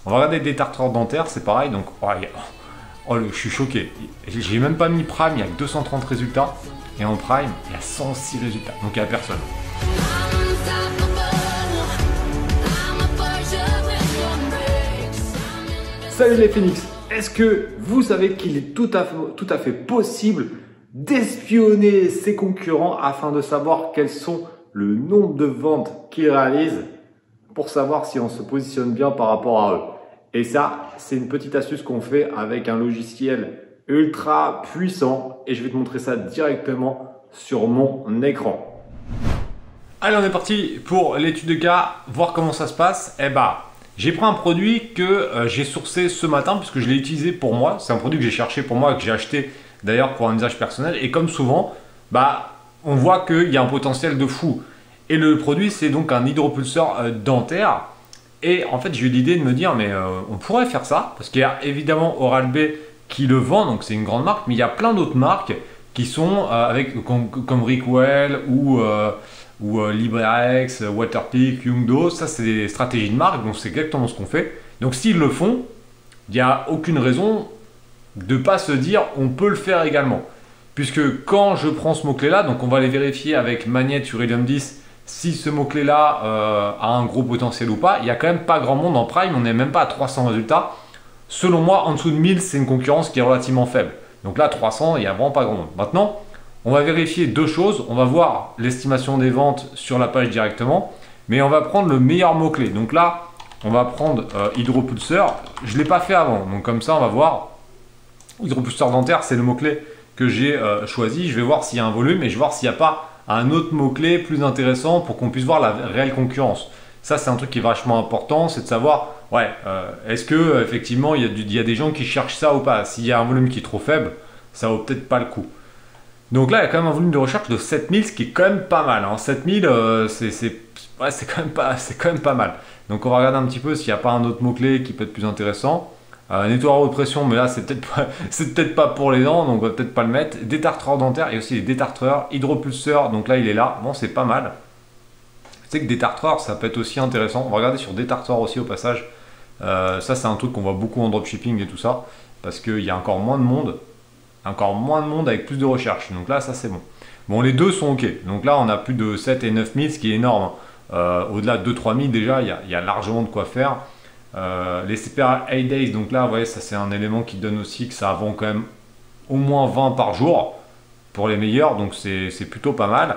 On va regarder des tartreurs dentaires, c'est pareil. Donc, je suis choqué. J'ai même pas mis Prime, il y a que 230 résultats. Et en Prime, il y a 106 résultats. Donc, il n'y a personne. Salut les Phoenix. Est-ce que vous savez qu'il est tout à fait possible d'espionner ses concurrents afin de savoir quels sont le nombre de ventes qu'ils réalisent pour savoir si on se positionne bien par rapport à eux? Et ça, c'est une petite astuce qu'on fait avec un logiciel ultra puissant et je vais te montrer ça directement sur mon écran. Allez, on est parti pour l'étude de cas, voir comment ça se passe. J'ai pris un produit que j'ai sourcé ce matin puisque je l'ai utilisé pour moi. C'est un produit que j'ai cherché pour moi et que j'ai acheté d'ailleurs pour un usage personnel. Et comme souvent, on voit qu'il y a un potentiel de fou. Et le produit, c'est donc un hydropulseur dentaire. Et en fait, j'ai eu l'idée de me dire, mais on pourrait faire ça. Parce qu'il y a évidemment Oral-B qui le vend, donc c'est une grande marque. Mais il y a plein d'autres marques qui sont comme Rickwell ou LibreX, Waterpik, Youngdo. Ça, c'est des stratégies de marque, donc c'est exactement ce qu'on fait. Donc s'ils le font, il n'y a aucune raison de ne pas se dire on peut le faire également. Puisque quand je prends ce mot-clé là, donc on va aller vérifier avec Magnette sur Helium 10 si ce mot-clé là a un gros potentiel ou pas. Il n'y a quand même pas grand monde en Prime, on n'est même pas à 300 résultats. Selon moi, en dessous de 1000, c'est une concurrence qui est relativement faible. Donc là, 300, il n'y a vraiment pas grand monde. Maintenant, on va vérifier deux choses. On va voir l'estimation des ventes sur la page directement, mais on va prendre le meilleur mot-clé. Donc là, on va prendre hydropulseur. Je ne l'ai pas fait avant, donc comme ça, on va voir. Hydropulseur dentaire, c'est le mot-clé que j'ai choisi. Je vais voir s'il y a un volume et je vais voir s'il n'y a pas un autre mot-clé plus intéressant pour qu'on puisse voir la réelle concurrence. Ça, c'est un truc qui est vachement important, c'est de savoir, est-ce que effectivement il y a des gens qui cherchent ça ou pas. S'il y a un volume qui est trop faible, ça vaut peut-être pas le coup. Donc là, il y a quand même un volume de recherche de 7000, ce qui est quand même pas mal. 7000, c'est quand même pas mal. Donc on va regarder un petit peu s'il n'y a pas un autre mot-clé qui peut être plus intéressant. Nettoyeur haute pression, mais là c'est peut-être pas pour les dents, donc on va peut-être pas le mettre. Détartreur dentaire et aussi les détartreurs. Hydropulseur, donc là il est là. Bon, c'est pas mal. Tu sais que détartreur, ça peut être aussi intéressant. On va regarder sur détartreur aussi au passage. Ça, c'est un truc qu'on voit beaucoup en dropshipping et tout ça, parce qu'il y a encore moins de monde. Avec plus de recherche. Donc là, ça c'est bon. Bon, les deux sont ok. Donc là, on a plus de 7 et 9000, ce qui est énorme. Au-delà de 2-3000 déjà, il y a largement de quoi faire. Les CPR 8 days, donc là, vous voyez, ça c'est un élément qui donne aussi que ça vend quand même au moins 20 par jour pour les meilleurs. Donc c'est plutôt pas mal.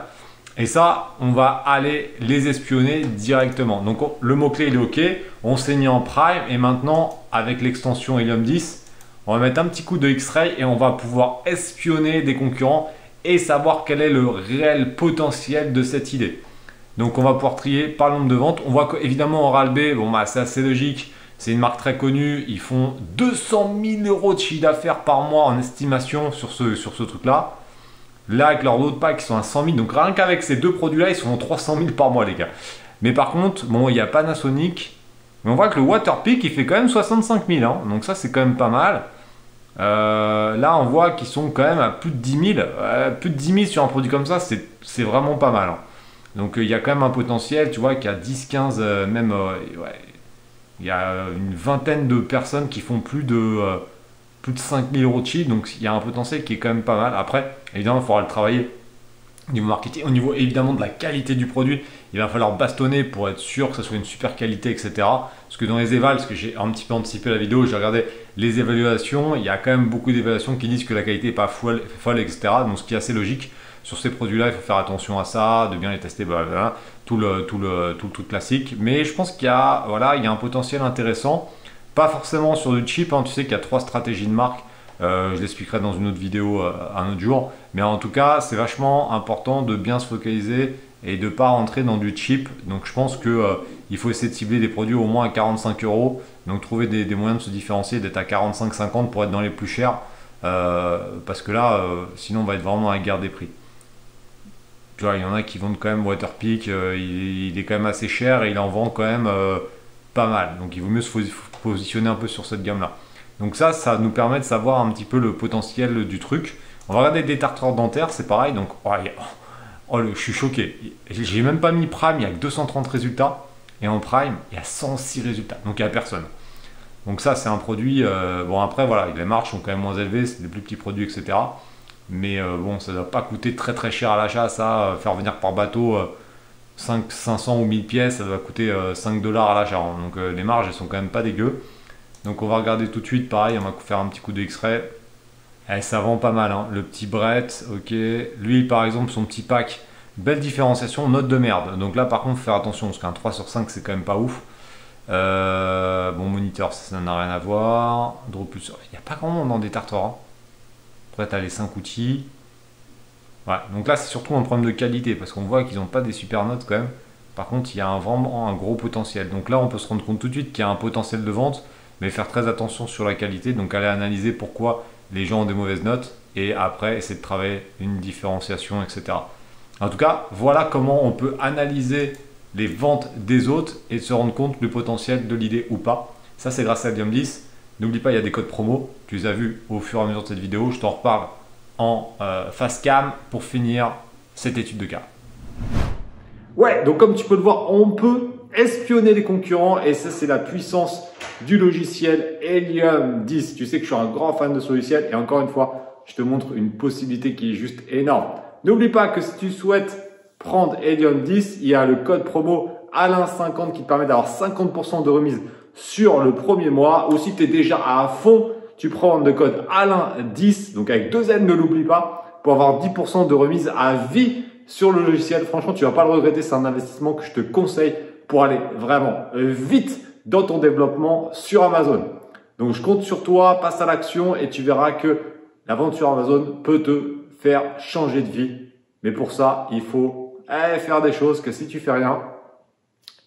Et ça, on va aller les espionner directement. Donc le mot-clé, il est ok. On s'est mis en Prime. Et maintenant, avec l'extension Helium 10, on va mettre un petit coup de X-Ray et on va pouvoir espionner des concurrents et savoir quel est le réel potentiel de cette idée. Donc on va pouvoir trier par le nombre de ventes. On voit qu'évidemment Oral-B, c'est assez logique. C'est une marque très connue. Ils font 200 000 € de chiffre d'affaires par mois en estimation sur ce truc-là. Là, avec leurs autres packs, ils sont à 100 000. Donc rien qu'avec ces deux produits-là, ils sont à 300 000 par mois, les gars. Mais par contre, bon, il y a Panasonic. Mais on voit que le Waterpik, il fait quand même 65 000. Hein. Donc ça, c'est quand même pas mal. Là, on voit qu'ils sont quand même à plus de 10 000. Plus de 10 000 sur un produit comme ça, c'est vraiment pas mal. Hein. Donc, il y a quand même un potentiel. Tu vois qu'il y a 10, 15, même... il y a une vingtaine de personnes qui font plus de 5 000 € de chiffre. Donc, il y a un potentiel qui est quand même pas mal. Après, évidemment, il faudra le travailler au niveau marketing. Au niveau, évidemment, de la qualité du produit, il va falloir bastonner pour être sûr que ça soit une super qualité, etc. Parce que dans les évals, parce que j'ai un petit peu anticipé la vidéo, j'ai regardé les évaluations, il y a quand même beaucoup d'évaluations qui disent que la qualité n'est pas folle, etc. Donc ce qui est assez logique. Sur ces produits-là, il faut faire attention à ça, de bien les tester, tout le classique. Mais je pense qu'il y a, il y a un potentiel intéressant. Pas forcément sur du cheap, hein. Tu sais qu'il y a 3 stratégies de marque. Je l'expliquerai dans une autre vidéo un autre jour. Mais en tout cas, c'est vachement important de bien se focaliser et de ne pas rentrer dans du cheap. Donc je pense qu'il faut essayer de cibler des produits au moins à 45 €. Donc trouver des moyens de se différencier, d'être à 45-50 pour être dans les plus chers. Parce que là, sinon on va être vraiment dans la guerre des prix. Tu vois, il y en a qui vendent quand même Waterpik, il est quand même assez cher et il en vend quand même pas mal. Donc il vaut mieux se positionner un peu sur cette gamme-là. Donc ça nous permet de savoir un petit peu le potentiel du truc. On va regarder des tartreurs dentaires, c'est pareil. Donc, je suis choqué. J'ai même pas mis Prime, il y a que 230 résultats. Et en Prime, il y a 106 résultats. Donc il n'y a personne. Donc ça, c'est un produit, bon après voilà, les marges sont quand même moins élevées, c'est des plus petits produits, etc. Mais bon, ça ne doit pas coûter très très cher à l'achat, ça, faire venir par bateau 500 ou 1000 pièces, ça doit coûter 5 $ à l'achat. Donc les marges, elles sont quand même pas dégueu. Donc on va regarder tout de suite, pareil, on va faire un petit coup d'extrait. Eh, ça vend pas mal, hein. Le petit Brett, ok. Lui, par exemple, son petit pack, belle différenciation, note de merde. Donc là, par contre, faut faire attention, parce qu'un 3 sur 5, c'est quand même pas ouf. Bon, moniteur, ça n'a rien à voir. Draw plus, il n'y a pas grand monde dans des tartares. Hein. Après, tu as les 5 outils. Ouais, donc là, c'est surtout un problème de qualité, parce qu'on voit qu'ils n'ont pas des super notes quand même. Par contre, il y a vraiment un gros potentiel. Donc là, on peut se rendre compte tout de suite qu'il y a un potentiel de vente, mais faire très attention sur la qualité. Donc aller analyser pourquoi les gens ont des mauvaises notes, et après, essayer de travailler une différenciation, etc. En tout cas, voilà comment on peut analyser les ventes des autres et se rendre compte du potentiel de l'idée ou pas. Ça, c'est grâce à Helium 10. N'oublie pas, il y a des codes promo. Tu les as vus au fur et à mesure de cette vidéo. Je t'en reparle en face cam pour finir cette étude de cas. Ouais, donc comme tu peux le voir, on peut espionner les concurrents et ça, c'est la puissance du logiciel Helium 10. Tu sais que je suis un grand fan de ce logiciel et encore une fois, je te montre une possibilité qui est juste énorme. N'oublie pas que si tu souhaites prendre Helium 10, il y a le code promo Alain50 qui te permet d'avoir 50% de remise sur le premier mois. Ou si tu es déjà à fond, tu prends le code Alain10, donc avec 2 N, ne l'oublie pas, pour avoir 10% de remise à vie sur le logiciel. Franchement, tu vas pas le regretter, c'est un investissement que je te conseille pour aller vraiment vite dans ton développement sur Amazon. Donc, je compte sur toi, passe à l'action et tu verras que la vente sur Amazon peut te faire changer de vie. Mais pour ça, il faut faire des choses que si tu fais rien,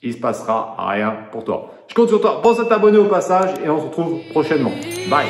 il se passera rien pour toi. Je compte sur toi. Pense à t'abonner au passage et on se retrouve prochainement. Bye!